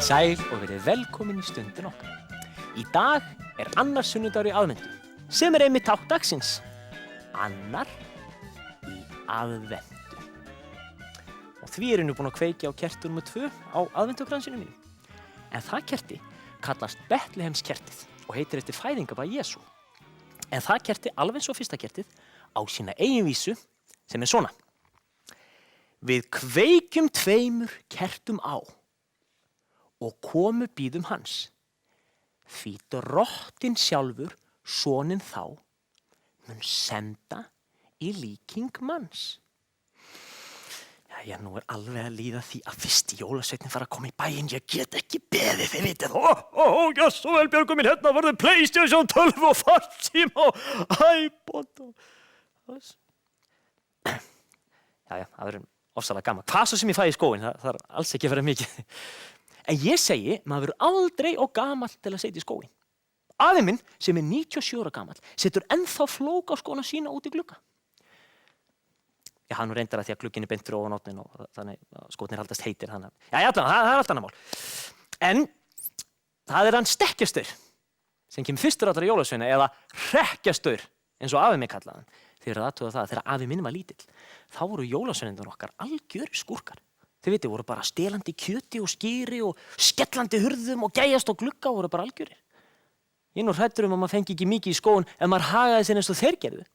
Komið sæl og verið velkomin í Stundin okkar. Í dag annar sunnudagur í aðventu, sem einmitt tákn dagsins. Annar í aðventu. Og því nú búin að kveikja á kerti nr. 2 á aðventukransinum mínum. En það kerti kallast Betlehemskertið og heitir eftir fæðingarbað Jesú. En það kerti, alveg eins og fyrsta kertið, á sína eigin vísu sem svona. Við kveikjum 2 kertum á og komu bíðum hans. Því drottinn sjálfur, soninn þá, mun senda í líking manns. Jæja, nú alveg að líða því að fyrsti jólasveinninn fara að koma í bæinn. Ég get ekki beðið, þið vitið. Já, svo vel Björgu mín, hérna verður PlayStation 12 og farsíma og iPod og... Jæja, það verður ofsalega gaman. Hvað svo sem ég fæ í skóinn, það þarf alls ekki að vera mikið. En ég segi, maður verður aldrei og gamall til að setja í skóinn. Afi minn, sem 97 ára gamall, setur ennþá flók á skóna sína út í glugga. Já, hann reyndar að því að glugginn beint fyrir ofan ofninn og þannig að skórnir haldast heitir. Já, allan, það allt annað mál. En það hann stekkjastaur sem kemur fyrstur allra jólasveina eða hrekkjastaur, eins og afi minn kallaði hann. Þið verðið að athuga það, þegar afi minn var lítill, þá voru jólasveinarnir okkar algjörir skúrkar. Þið vitið, voru bara stelandi kjöti og skýri og skellandi hurðum og gæjast og glugga og voru bara algjörir. Ég nú hræddur að maður fengi ekki mikið í skóinn ef maður hagaði sér eins og þeir gerðu.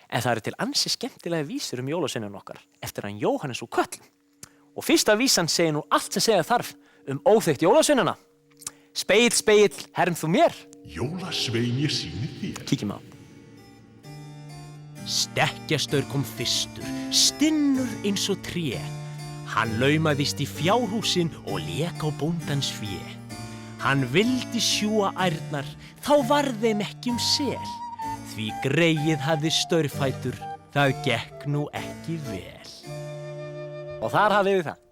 En það til ansi skemmtilega vísur jólasveinarnir okkar eftir hann Jóhannes úr Kötlum. Og fyrsta vísan segir nú allt sem segja þarf óþekkt jólasveinana. Spegill, spegill, herm þú mér? Jólasvein ég sýni þér. Kíkjum á. Stekkjastaur kom fyrstur, stinnur eins og tré. Hann laumaðist í fjárhúsin og lék á bóndans fé. Hann vildi sjúga ærnar, þá varð þeim ekki sel. Því greyið hafði staurfætur, það gekk nú ekki vel. Og þar hafið við það.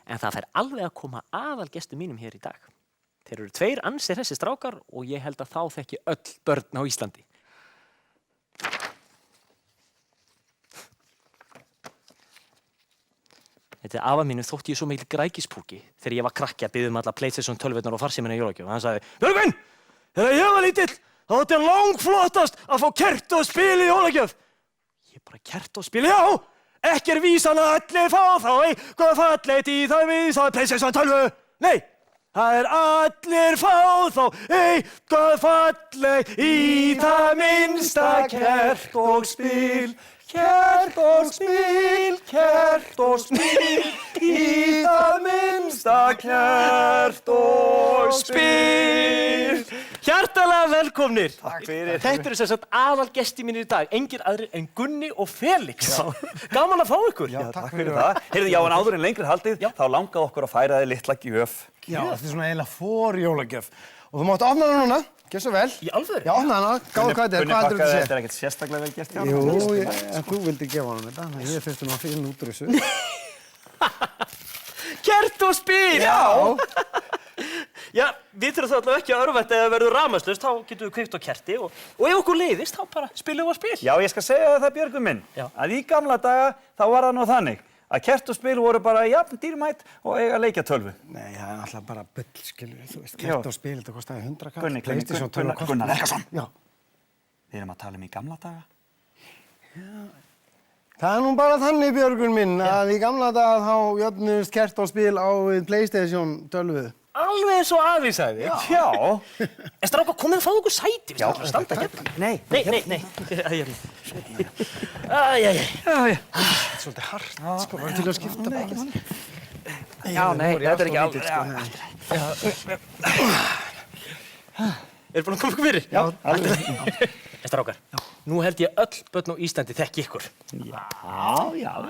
En það fer alveg að koma aðalgestum mínum hér í dag. Þeir eru 2 ansi hressir strákar og ég held að þá þekki öll börn á Íslandi. Þetta afa mínu þótti ég svo mikil grækispúki þegar ég var krakki að biðja alla PlayStation 12 og farsímana í jólagjöf. Hann sagði, Björgvin, þegar ég var lítill, þá þótti langflottast að fá kert og spil í jólagjöf. Ég bara kert og spil, já, ekki vísan að allir fá þá eitthvað fallegt í það vísa PlayStation 12. Nei, það allir fá þá eitthvað fallegt í það minnsta kert og spil. Kert og spil, í það minnsta kert og spil. Hjartalega velkomnir. Takk fyrir. Þetta sem sagt aðalgestir mínir í dag, engir aðrir en Gunni og Felix. Gaman að fá ykkur. Já, takk fyrir það. Heyrðu, já, en áður en lengri haldið, þá langaði okkur að færa þér litla gjöf. Já, þetta svona eiginlega forjólagjöf. Og þú mátt opna hana núna, gjör svo vel. Í alvöru? Já, opna hana, gáðu hvað Gunni hvað pakkaði þetta þetta ekkert sérstaklega vel gert hjá. Jú, en þú vildi gefa honum þetta, þannig að ég fyrst að finna út úr þessu. Kert og spil! Já! Já, við þurfum þá allavega ekki að örvænt ef það verður rafmagnslaust, þá getum við kveikt á kerti og ef okkur leiðist, þá bara spilum við á spil. Já, ég skal segja það, Björgvin minn, að í gamla daga þá var það nú þannig að kert og spil voru bara jafn dýrmætt og eiga leikjatölvu. Nei, það alltaf bara bull, skilur við, þú veist, kert og spil, þetta kostaði 100 kall. Gunnar Helgason. Já. Við erum að tala í gamla daga. Já. Það nú bara þannig, Björgun minn, að í gamla daga þá jöfnust kert og spil á PlayStation 12. Alveg eins og afi sagði. Já. En strákar, komið að fá okkur sæti, við strákar að standa hérna. Nei. Æjæjæj. Svolítið hart, sko, var til að skipta bara. Já, nei, þetta er ekki alveg. Eru búin að koma ykkur fyrir? Já, alveg. En strákar, nú held ég öll börn á Íslandi þekki ykkur. Já.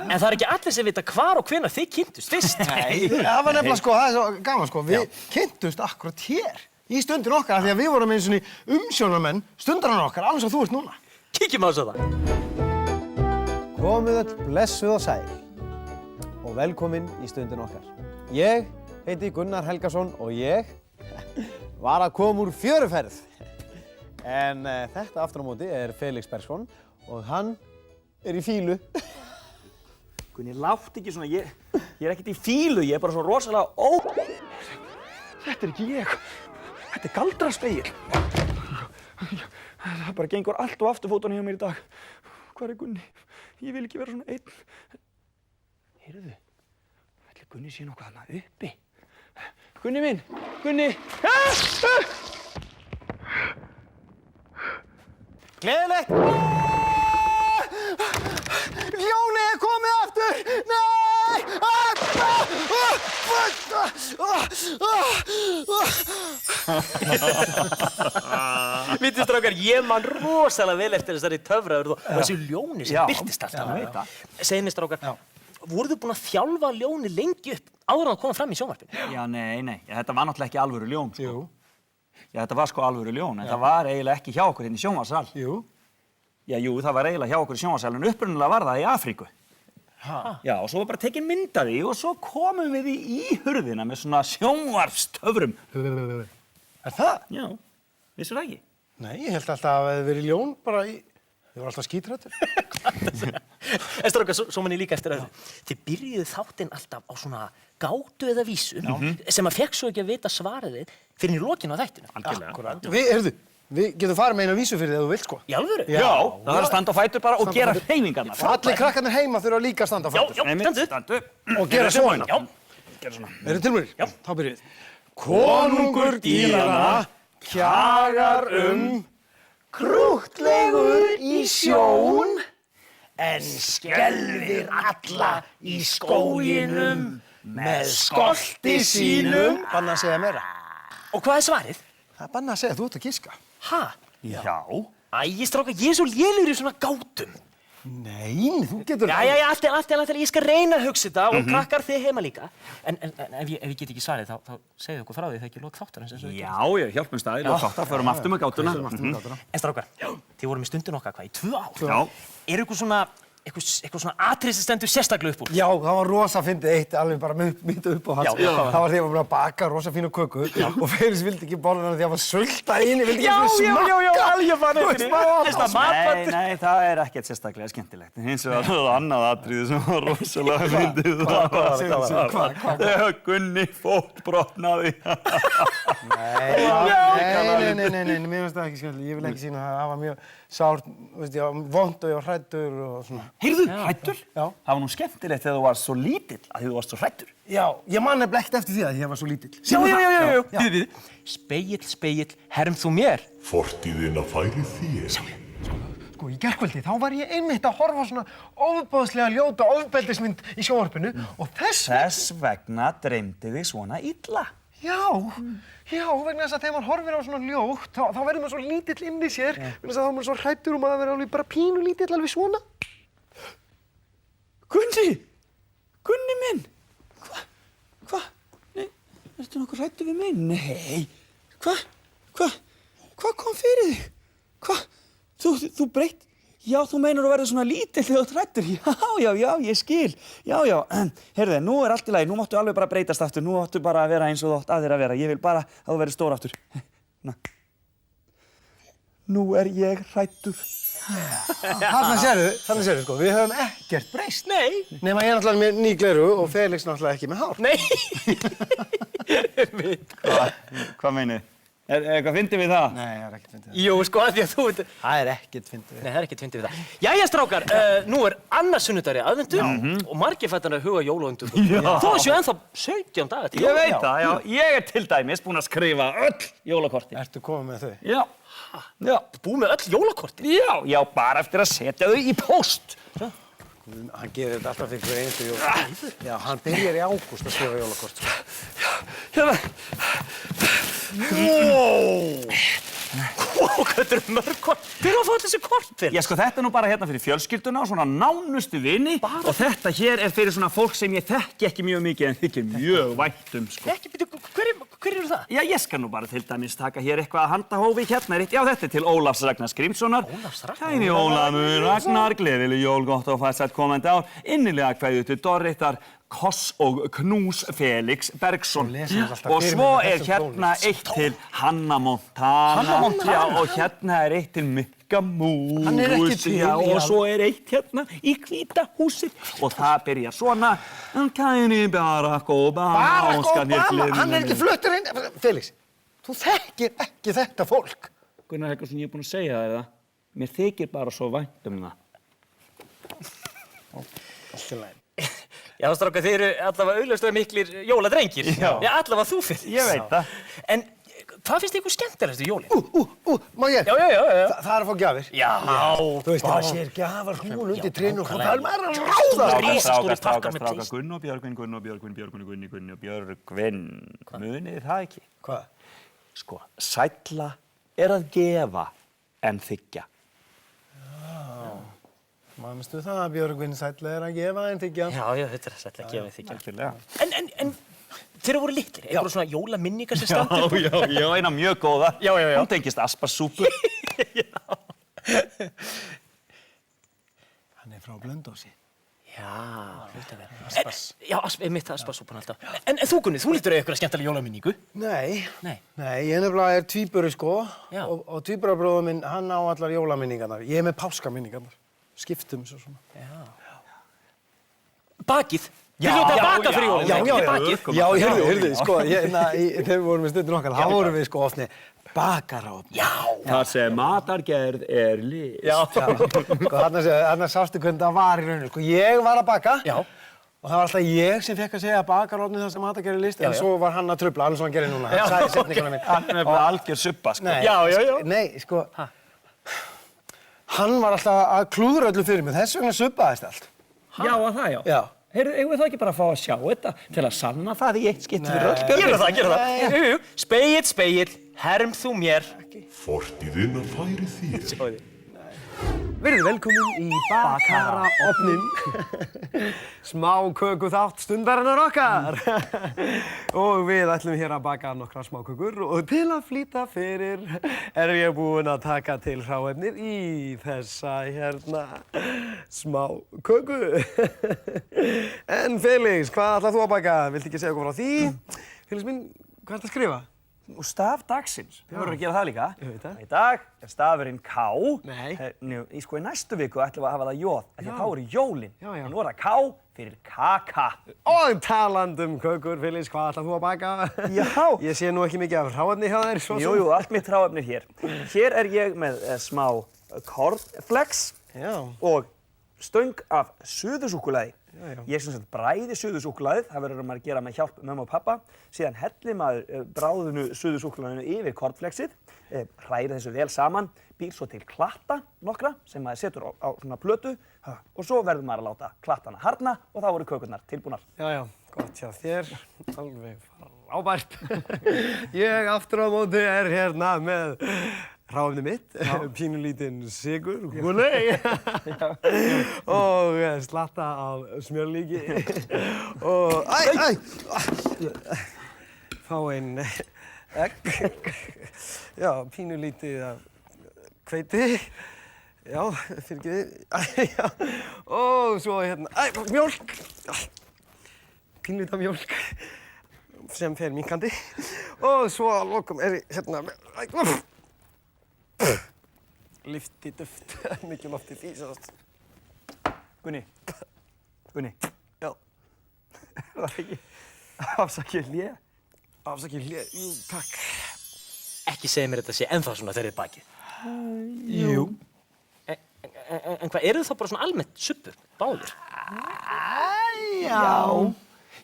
En það ekki allir sem vita hvar og hvenær þið kynntust fyrst. Nei, það var nefnilega, sko, það svo gaman, sko, við kynntust akkurat hér í Stundin okkar af því að við vorum eins og umsjónarmenn Stundarinnar okkar, alveg svo þú ert núna. Kíkjum á þessu það. Komið öll blessuð og sæl og velkomin í Stundin okkar. Ég heiti Gunnar Helgason og ég var að koma úr fjöruferð. En þetta aftur á móti Felix Bergsson og hann í fílu. Gunni, látt ekki svona, ég ekkert í fílu, ég bara svo rosalega Þetta ekki ég. Þetta galdraspegill. Það bara gengur allt og afturfótunum hjá mér í dag. Hvar Gunni? Ég vil ekki vera svona einn. Heyrðu, ætli Gunni sé nokkuð þarna uppi? Gunni minn! Gunni! Gleðilegt! Ljónið er komið aftur! Nei! Vitið strákar, ég man rosalega vel eftir þessari töfraðurð og þessi ljóni sem birtist alltaf. Já, veit það. Segðu mér strákar, voruð þið búin að þjálfa ljóni lengi upp áður en það kom fram í sjónvarpinu? Já, nei. Þetta var náttúrulega ekki alvöru ljón, sko. Jú. Já, þetta var sko alvöru ljón, en það var eiginlega ekki hjá okkur hérna í sjónvarpssal. Jú. Já, jú, það var eiginlega hjá okkur í sjónvarpssal, en upprunalega var það í Afríku. Já, og svo var bara tekin mynd af því og svo komum við í hurðina með svona sjónvarpstöfrum. Er það? Já, vissir það ekki? Nei, ég held alltaf að það hefði verið ljón bara í... Þið var alltaf skítrættur. En strákar, svo man ég líka eftir öðru. Þið byrjuðu þáttinn alltaf á svona gátu eða vísu sem að fekk svo ekki að vita svarið þið fyrir í lokinu á þættinu. Algjörlega. Akkúrat. Við getum farið með eina vísu fyrir þig ef þú vilt, sko. Í alvöru? Já, það þarf að standa á fætur bara og gera hreyfingarnar. Allir krakkarnir heima þurfa líka að standa á fætur. Já, standu. Og gera svona. Já. Gera svona. Eru tilbúinir? Já. Þá byrjum við. Konungur dýranna kjagar krúttlegur í sjón en skelfir alla í skóginum með skolti sínum. Banna að segja meira. Og hvað er svarið? Það er banna að segja, þú ert að giska. Ha? Já. Æ, strákar, ég er svo lélegur í svona gátum. Nei, þú getur... Jæja, allt í lagi, ég skal reyna að hugsa þetta og krakkar þið heima líka. En ef ég get ekki svarið, þá segðu okkur frá því það ekki lok þáttarins eins og Já, hjálpum staði, lok þáttar, förum aftur með gátuna. En strákar, þið voru með stundin okkar hvað, í 2 ár? Já. Er eitthvað svona atriði sem stendur sérstaklega upp úr? Já, það var rosa fyndið eitt, alveg bara mitt upp á hans. Já, hvað var það? var því að við varum að baka rosa fína köku og Felix vildi ekki borða hana því að það var sulta inni, vildi ekki smakka. alveg fann eftir því. Nei, það er ekkert sérstaklega skemmtilegt. Hins vegar var það annað atriði sem var rosalega fyndið. Þegar Gunni fótbrotnaði. Nei, mér finnst það ekki skemmtilegt. Ég vil ekki sýna það, það var mjög sárt, veist ég, vont og ég var hræddur og svona. Heyrðu, hræddur? Já. Það var nú skemmtilegt þegar þú varst svo lítill að því þú varst svo hræddur. Já, ég man nefnilega ekkert eftir því að ég var svo lítill. Já. Spegill, herm þú mér? Fortíðina færi þér. Sko, í gærkvöldi þá var ég einmitt að horfa á svona ofboðslega ljóta ofbeldismynd í sjónvarpinu og Þess vegna dreymdi þig svona illa. Já, vegna þess að þegar maður horfir á svona ljótt, þá verður maður svo lítill inn í sér, vegna þess að þá er maður svo hræddur og maður verður alveg bara pínu lítill alveg svona. Gunni minn! Hva? Nei, ertu nokkuð hræddur við mig? Nei. Hvað kom fyrir þig? Þú breytt? Já, þú meinar að verða svona lítill þegar þú hræddur? Já, ég skil. Já, heyrðu, nú er allt í lagi, nú máttu alveg bara breytast aftur, nú máttu bara vera eins og þú átt að þér að vera. Ég vil bara að þú verður stór aftur. Nú er ég hræddur. Þarna sérðu, sko, við höfum ekkert breyst. Nei. Nema ég er náttúrulega með ný gleru og Felix náttúrulega ekki með hár. Nei. Hvað meinið? Er eitthvað fyndið við það? Nei, það er ekkert fyndið við það. Jú, sko, að því að þú veit... Það er ekkert fyndið við það. Nei, það er ekkert fyndið við það. Jæja, strákar, nú er annar sunnudagri aðventu og margir fættan að huga jólaundur. Þó séu ennþá 17 dagar til. Ég veit það, já. Ég er til dæmis búinn að skrifa öll jólakortin. Ertu komið með þau? Já. Búið með öll jólakortin? Já, bara eftir að setja þau í póst. Hann gerir þetta alltaf fyrir hverju einstu jólakort. Já, hann byrjar í ágúst að skrifa jólakort. Hérna. Hvað eru mörg kort? Hver á að fá þessi kort fyrir? Já, sko, þetta er nú bara hérna fyrir fjölskylduna og svona nánustu vini. Og þetta hér er fyrir svona fólk sem ég þekki ekki mjög mikið en þykir mjög vænt sko. Ekki, byrju, hver eru það? Já, ég skal nú bara til dæmis taka hér eitthvað að handahófi hérna er eitt. Já, þetta er til Ólafs Ragnars Grímssonar. Ólafs Ragnar? Kæri Ólafur Ragnar, gleðileg jól, gott og farsælt komandi ár. Innilega kveðju til Dorritar, Koss og Knús Felix Bergsson. Og svo er hérna eitt til Hanna Montana. Já, og hérna er eitt til Mikka Rikka mús. Hann er ekki til, Já, já. og svo er eitt hérna í hvíta húsið. Og það byrjar svona. Kæri Barack Obama. Barack Obama, hann er ekki fluttur inn. Felix, þú þekkir ekki þetta fólk. Gunnar Helgason, ég er búinn að segja þér það. Mér þykir bara svo vænt það. Allt í lagi. Já, strákar, þið eru allavega augljóslega miklir jóladrengir. Já, allavega þú fyrir. Ég veit það. En hvað finnst ykkur skemmtilegast við jólin? Má ég? Já. Það er að fá gjafir. Já. Þú veist, það sér gjafar hnúl undir trénu og það er maður að ráða. Risastórir pakkar með plast. Gunn og Björgvin. Munið þið það ekki? Hvað? Sko, sælla er að gefa en þiggja. Manstu það að Björgvin sæll er að gefa en þiggja? Já, þetta er sætla að gefa þig. Algjörlega. En þeir voru litlir, eitthvað svona jólaminningar sem standur. Já, eina mjög góða. Já. Hún tengist asparsúpu. Hann er frá Blöndósi. Já, hluta verið. Já, mitt asparsúpan alltaf. En þú, Gunni, þú lítur eitthvað skemmtilega jólaminningu. Nei, Nei. ég nefnilega er tvíburi sko Já. og tvíburabróður minn, hann á allar jólaminningarnar. Ég er með páskaminningarnar. Skiptum svo svona. Bakið. Þið hljóta að baka fyrir jólin. Ekki bakið. Já, heyrðu, sko, þegar við vorum í stundin okkar, þá vorum við sko oft bakaráfni. Já. Það sem matargerð er list. Já. Sko, þarna sástu hvernig það var í rauninu. Sko, ég var að baka. Já. Og það var alltaf ég sem fekk að segja bakaráfni þar sem matargerð er list, en svo var hann að trufla, alveg svo hann gerir núna. Hann sagði setninguna mín. Hann er bara algjör suppa, sko. Nei, sko, hann var alltaf að klúðra öllu fyrir mig, þess vegna suppaðist allt. Já, að það, já. Já. Heyrðu, eigum við það ekki bara að fá að sjá þetta til að sanna það í eitt skipti fyrir öll? Gera það. Jú. Spegill, herm þú mér. Fortíðin að færi þér. Verið velkomin í bakaraofnin. Smá köku þátt stundarinnar okkar. Og við ætlum hér að baka nokkra smákökur og til að flýta fyrir erum ég búinn að taka til hráefnið í þessa hérna smá köku. En Felix, hvað ætlað þú að baka? Viltu ekki segja okkur frá því? Felix minn, hvað ætlað að skrifa? Og staf dagsins, við vorum að gera það líka. Ég veit það. Í dag er stafurinn K. Nei. Í næstu viku ætlum við að hafa það J, af því að þá eru jólin. Já. En nú er það K fyrir kaka. Og talandum kökur, Felix, hvað ætlað þú að baka? Já. Ég sé nú ekki mikið af hráefni hjá þér, svo sem. Jú, allt mitt hráefni hér. Hér er ég með smá cornflakes og stöng af suðusúkkulaði. Ég sem sagt bræði suðusúkkulaðið, það verður maður að gera með hjálp mömmu og pappa. Síðan hellir maður bráðinu suðusúkkulaðinu yfir cornflakesið, hrærir þessu vel saman, býr svo til klatta nokkra sem maður setur á svona plötu og svo verður maður að láta klattana harðna og þá voru kökurnar tilbúnar. Já, gott hjá þér, alveg frábært. Ég aftur á móti er hérna með hráefni mitt, pínulítinn sigur, húnei, og slatta af smjörlíki og fá einn egg, já, pínulítið af hveiti, já, fyrirgefið, og svo hérna, mjólk, pínulítið af mjólk sem fer minnkandi og svo að lokum er hérna, lyfti duft, mikið loft í því, svo. Gunni. Já. Var ekki afsakið hlé? Afsakið hlé, jú, takk. Ekki segja mér þetta sé ennþá svona þegar þið bakið. Jú. En hvað, eru þið þá bara svona almennt suppu, báðir?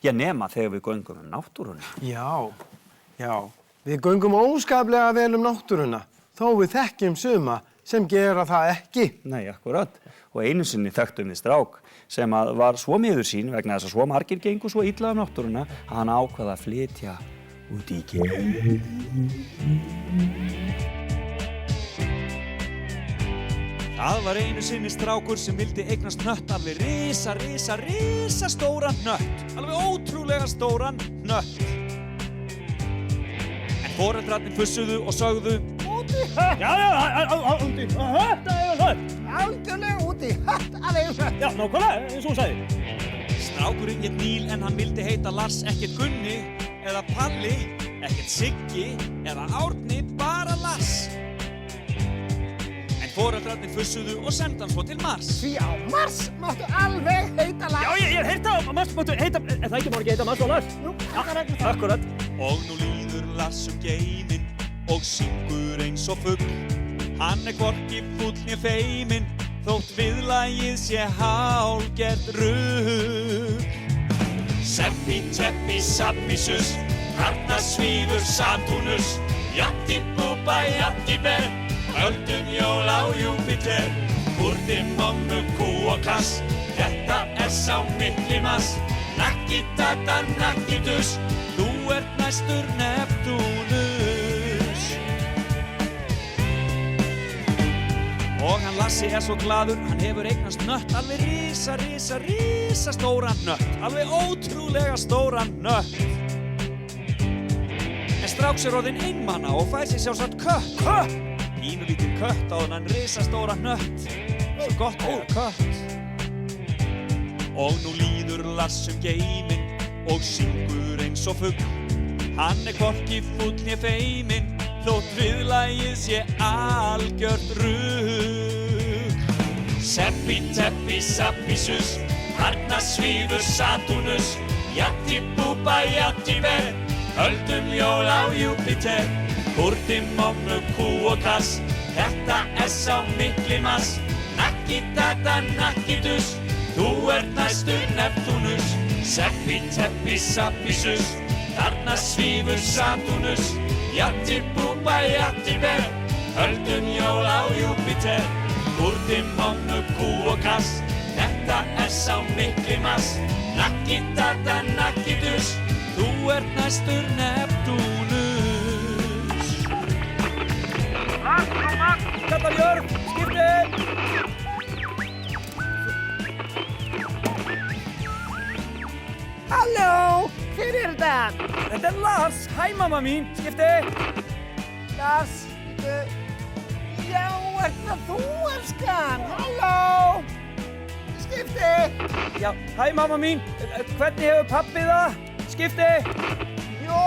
Já, nema þegar við göngum náttúruna. Já. Við göngum óskaplega vel náttúruna, þó við þekkjum suma sem gera það ekki. Nei, akkurat. Og einu sinni þekktum við strák sem var svo miður sín vegna þess að svo margir gengu svo illa af náttúruna að hann ákvað að flytja út í geim. Það var einu sinni strákur sem vildi eignast nött, alveg risa stóran nött. Alveg ótrúlega stóran nött. En foreldrarnir fussuðu og sögðu: Úti hött! Úti hött að eiga nött! Algjörlega úti hött að eiga nött! Já, nákvæmlega, eins og hún sagði. Strákurinn hét Níl en hann vildi heita Lars, ekkert Gunni eða Palli, ekkert Siggi eða Árni, bara Lars. Foreldrarnir fussuðu og sendu hann svo til Mars. Því á Mars máttu alveg heita Lars. Já, ég hef heyrt það á Mars, máttu heita, það ekki má ekki heita Mars og Lars. Jú, það er ekki það. Akkurat. Og nú líður Lars geiminn og syngur eins og fugl. Hann hvorki fúll né feiminn, þótt viðlagið sé hálfgert rugl. Seppi, teppi, sappisus, þarna svífur Satúrnus. Jatti, búba, jatti, ber, höldum jól á Júpíter. Úrdi, mommu, kú og kass, þetta sá mikli mass. Nakki, dada, nakki, dus, þú ert næstur Neptúnus. Og hann Lassi svo glaður, hann hefur eignast nött, alveg rísa stóran nött, alveg ótrúlega stóran nött. En Stráks orðinn einmana og fær sér sjálfsagt kött. Pínulítinn kött á þennan risastóran nött, svo gott að eiga kött. Og nú líður Lars geiminn og syngur eins og fugl. Hann hvorki fúll né feiminn, þótt viðlagið sé algjört rugl. Seppi, teppi, sappisus, þarna svífur Satúrnus. Jatti, búba, jatti, ber, höldum jól á Júpíter. Úrdi, mommu, kú og kass, þetta sá mikli mass. Nakki, dada, nakki, dus, þú ert næstur Neptúnus. Seppi, teppi, sappisus, þarna svífur Satúrnus. Jatti, búba, jatti, ber, höldum jól á Júpíter. Úrdi, mommu, kú og kass, þetta sá mikli mass. Nakki, dada, nakki, dus, þú ert næstur Neptúnus. Max, þetta Björn, skipti! Halló, hver er þetta? Þetta Lars, hæ mamma mín, skipti! Lars, já, ert það þú, elskan? Halló, skipti. Já, hæ mamma mín, hvernig hefur pabbi það? Skipti! Jó,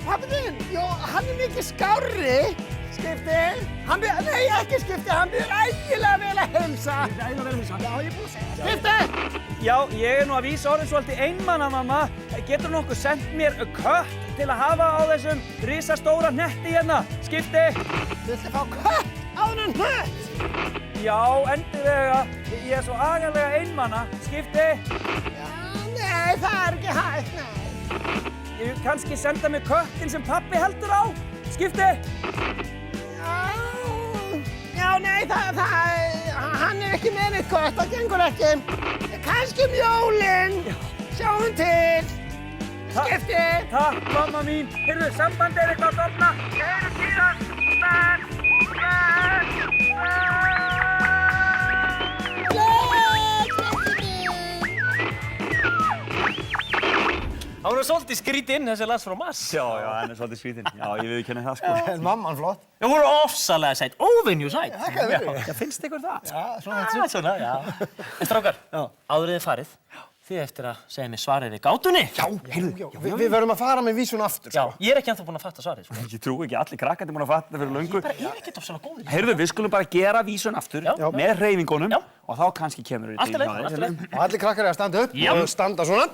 pabbi þinn, jó, hann er mikið skárri. Skipti, nei, ekki skipti, hann byrður ægilega vel að heilsa. Ægilega vel að heilsa? Já, ég er búinn að segja. Skipti! Já, ég nú að vísa orðin svolítið einmana, mamma. Getur nokkuð sendt mér kött til að hafa á þessum risastóra hnetti hérna? Skipti! Viltu fá kött á þennan hnött? Já, endilega. Ég er svo agalega einmana. Skipti! Já, nei, það er ekki hægt, nei. Ég vil kannski senda mér köttin sem pabbi heldur á. Skipti! Já, nei, hann er ekki með neitt kött, það gengur ekki. Kannski jólin, sjáum til. Skipti. Takk, mamma mín. Heyrðu, samband er eitthvað að dofna. Ég heyri síðan. Hann var svolítið skrítinn, þessi Lars frá Mars. Já, hann er svolítið skrítinn. Já, ég viðurkenni það, sko. En mamman flott. Það voru ofsalega sætt, óvenju sætt. Þakka þér fyrir. Já, finnst ykkur það? Já, svona Já, svona, já. En strákar, áður þið farið, þið eftir að segja mér svarið við gátunni. Já, við verðum að fara með vísun aftur, Já, sko. ég er ekki ennþá búinn að fatta svarið, sko. Ég trúi ekki, allir krakkandi búin að fatta þetta fyrir löngu. Bara er ekkert ofsalega góð. Heyrðu, við skulum bara gera vísun aftur með hreyfingunum og þá kannski kemur við Allt í lagi, allt í lagi. Og allir krakkar eru að standa upp og standa svona.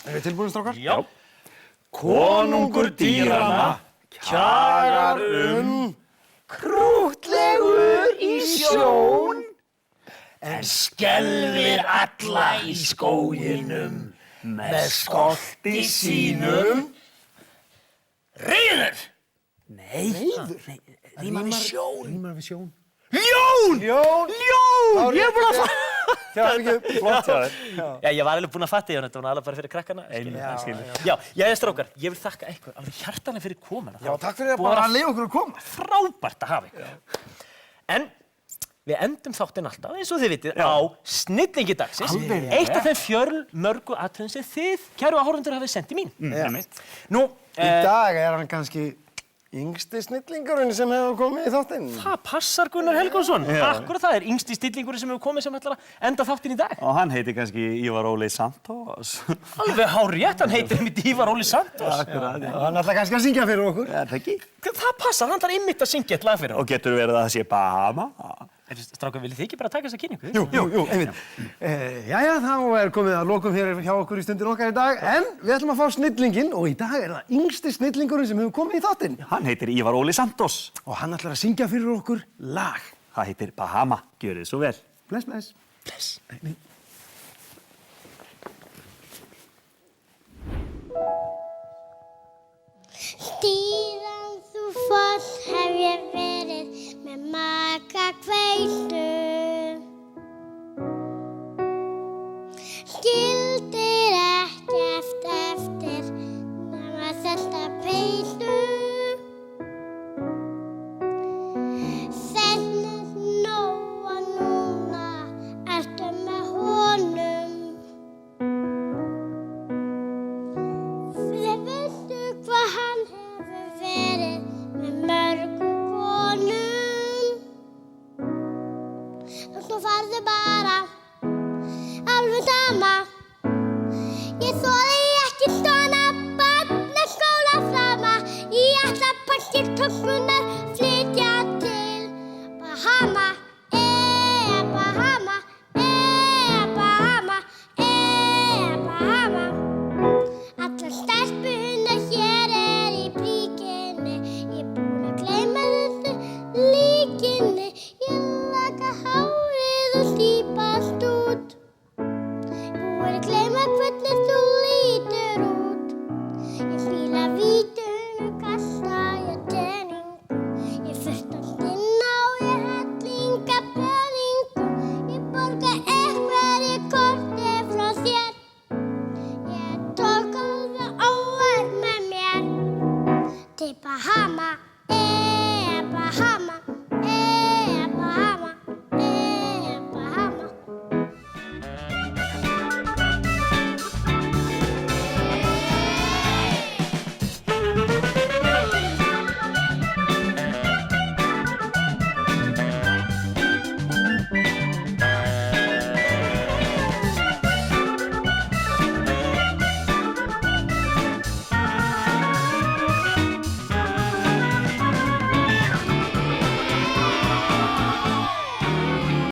Er við tilbúin, strákar? Já. Konungur dýranna kjagar krúttlegur í sjón, en skelfir alla í skóginum með skolti sínum. Reyður! Nei, rímar við sjón. Rímar við sjón. Ljón! Ljón! Ljón! Ég er búinn að fatta. Það var ekki flott hjá þér. Já, ég var alveg búinn að fatta, þetta var alveg bara fyrir krakkana. Já, strákar, ég vil þakka eitthvað alveg hjartanlega fyrir komuna. Já, takk fyrir að bara leyfa okkur að koma. Frábært að hafa ykkur. En við endum þáttinn alltaf, eins og þið vitið, á snillingi dagsins. Eitt af þeim fjölmörgu atriðum sem þið, kæru áhorfendur, hafið sent í mín. Nú, í dag er hann kannski yngsti snillingurinn sem hefur komið í þáttinn. Það passar Gunnar Helgason. Akkurat það er yngsti snillingurinn sem hefur komið sem ætlar að enda þáttinn í dag. Og hann heitir kannski Ívar Óli Santos. Alveg hárrétt, hann heitir einmitt Ívar Óli Santos. Akkurat, já. Og hann ætlar kannski að syngja fyrir okkur. Er það ekki? Það passar, hann ætlar einmitt að syngja eitt lag fyrir hann. Og getur verið að það sé Bahama? Strákar, viljið þið ekki bara taka þessa kynningu? Jú, einmitt. Jæja, þá er komið að lokum hér hjá okkur í Stundin okkar í dag, en við ætlum að fá snillinginn og í dag er það yngsti snillingurinn sem hefur komið í þáttinn. Hann heitir Ívar Óli Santos. Og hann ætlar að syngja fyrir okkur lag. Það heitir Bahama. Gjörið svo vel. Bless, bless. Bless. Síðan þú fórst hef ég verið með maka kveitu. Skildir ekkert eftir nema þetta peysu. Sennir nóg og núna ertu með honum. Þið veistu hvað hann hefur verið með mörgum konum. Nú farðu bara, alveg sama. Ég þoli ekki svona barnaskóla frama. Ég ætla að pakka töskurnar